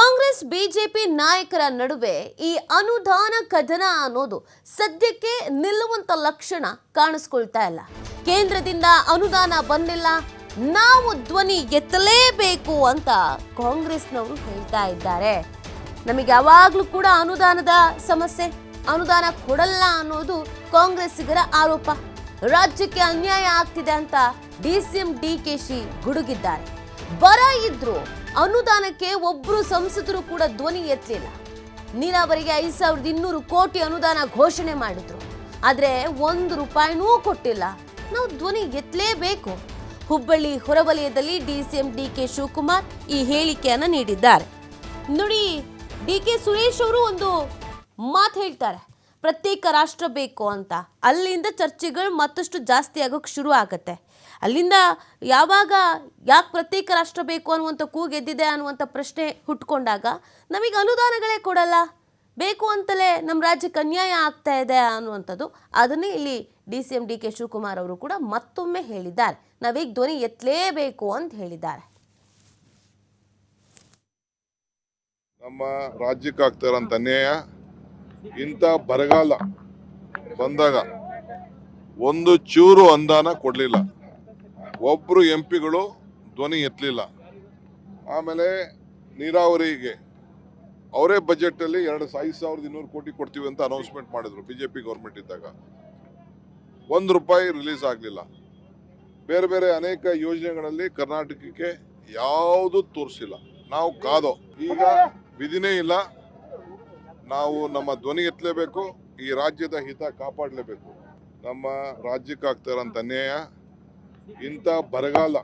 Congress BJP ನಾಯಕರ ನಡುವೆ ಈ ಅನುದಾನ ಕದನ ಅನ್ನೋದು ಸದ್ಯಕ್ಕೆ ನಿಲ್ಲುವಂತ ಲಕ್ಷಣ ಕಾಣಿಸ್ಕೊಳ್ತಾ ಇಲ್ಲ. ಕೇಂದ್ರದಿಂದ ಅನುದಾನ ಬಂದಿಲ್ಲ, ನಾವು ಧ್ವನಿ ಎತ್ತಲೇಬೇಕು ಅಂತ ಕಾಂಗ್ರೆಸ್ನವರು ಹೇಳ್ತಾ ಇದ್ದಾರೆ. ನಮಗೆ ಯಾವಾಗಲೂ ಕೂಡ ಅನುದಾನದ ಸಮಸ್ಯೆ, ಅನುದಾನ ಕೊಡಲ್ಲ ಅನ್ನೋದು ಕಾಂಗ್ರೆಸ್ಸಿಗರ ಆರೋಪ. ರಾಜ್ಯಕ್ಕೆ ಅನ್ಯಾಯ ಆಗ್ತಿದೆ ಅಂತ ಡಿಸಿಎಂ ಡಿಕೆಶಿ ಗುಡುಗಿದ್ದಾರೆ. ಬರ ಇದ್ರು ಅನುದಾನಕ್ಕೆ ಒಬ್ಬರು ಸಂಸದರು ಕೂಡ ಧ್ವನಿ ಎತ್ತಲಿಲ್ಲ. ನೀರಾವರಿಗೆ 5200 ಕೋಟಿ ಅನುದಾನ ಘೋಷಣೆ ಮಾಡಿದ್ರು, ಆದ್ರೆ 1 ರೂಪಾಯಿನೂ ಕೊಟ್ಟಿಲ್ಲ. ನಾವು ಧ್ವನಿ ಎತ್ತಲೇಬೇಕು. ಹುಬ್ಬಳ್ಳಿ ಹೊರವಲಯದಲ್ಲಿ ಡಿಸಿಎಂ ಡಿಕೆ ಶಿವಕುಮಾರ್ ಈ ಹೇಳಿಕೆಯನ್ನ ನೀಡಿದ್ದಾರೆ. ನೋಡಿ, ಡಿಕೆ ಸುರೇಶ್ ಅವರು ಒಂದು ಮಾತು ಹೇಳ್ತಾರೆ, ಪ್ರತ್ಯೇಕ ರಾಷ್ಟ್ರ ಬೇಕು ಅಂತ. ಅಲ್ಲಿಂದ ಚರ್ಚೆಗಳು ಮತ್ತಷ್ಟು ಜಾಸ್ತಿ ಆಗೋಕ್ಕೆ ಶುರು ಆಗುತ್ತೆ. ಅಲ್ಲಿಂದ ಯಾವಾಗ ಯಾಕೆ ಪ್ರತ್ಯೇಕ ರಾಷ್ಟ್ರ ಬೇಕು ಅನ್ನುವಂಥ ಕೂಗೆದ್ದಿದೆ ಅನ್ನುವಂಥ ಪ್ರಶ್ನೆ ಹುಟ್ಕೊಂಡಾಗ ನಮಗೆ ಅನುದಾನಗಳೇ ಕೊಡಲ್ಲ, ಬೇಕು ಅಂತಲೇ ನಮ್ಮ ರಾಜ್ಯಕ್ಕೆ ಅನ್ಯಾಯ ಆಗ್ತಾ ಇದೆ ಅನ್ನುವಂಥದ್ದು. ಅದನ್ನೇ ಇಲ್ಲಿ ಡಿಸಿಎಂ ಡಿಕೆ ಶಿವಕುಮಾರ್ ಅವರು ಕೂಡ ಮತ್ತೊಮ್ಮೆ ಹೇಳಿದ್ದಾರೆ. ನಾವೀಗ ಧ್ವನಿ ಎತ್ತಲೇಬೇಕು ಅಂತ ಹೇಳಿದ್ದಾರೆ. ನಮ್ಮ ರಾಜ್ಯಕ್ಕೆ ಆಗ್ತಾ ಇರೋಂಥ ಅನ್ಯಾಯ, ಇಂಥ ಬರಗಾಲ ಬಂದಾಗ ಒಂದು ಚೂರು ಅನುದಾನ ಕೊಡಲಿಲ್ಲ, ಒಬ್ಬರು ಎಂಪಿಗಳು ಧ್ವನಿ ಎತ್ತಲಿಲ್ಲ. ಆಮೇಲೆ ನೀರಾವರಿಗೆ ಅವರೇ ಬಜೆಟಲ್ಲಿ 5200 ಕೋಟಿ ಕೊಡ್ತೀವಿ ಅಂತ ಅನೌನ್ಸ್ಮೆಂಟ್ ಮಾಡಿದ್ರು ಬಿಜೆಪಿ ಗೌರ್ಮೆಂಟ್ ಇದ್ದಾಗ. 1 ರೂಪಾಯಿ ರಿಲೀಸ್ ಆಗಲಿಲ್ಲ. ಬೇರೆ ಬೇರೆ ಅನೇಕ ಯೋಜನೆಗಳಲ್ಲಿ ಕರ್ನಾಟಕಕ್ಕೆ ಯಾವುದು ತೋರಿಸಿಲ್ಲ. ನಾವು ಕಾದೋ, ಈಗ ವಿಧಿನೇ ಇಲ್ಲ. ನಾವು ನಮ್ಮ ಧ್ವನಿ ಎತ್ತಲೇಬೇಕು, ಈ ರಾಜ್ಯದ ಹಿತ ಕಾಪಾಡಲೇಬೇಕು. ನಮ್ಮ ರಾಜ್ಯಕ್ಕೆ ಆಗ್ತಾ ಇರೋಂಥ ಅನ್ಯಾಯ, ಇಂಥ ಬರಗಾಲ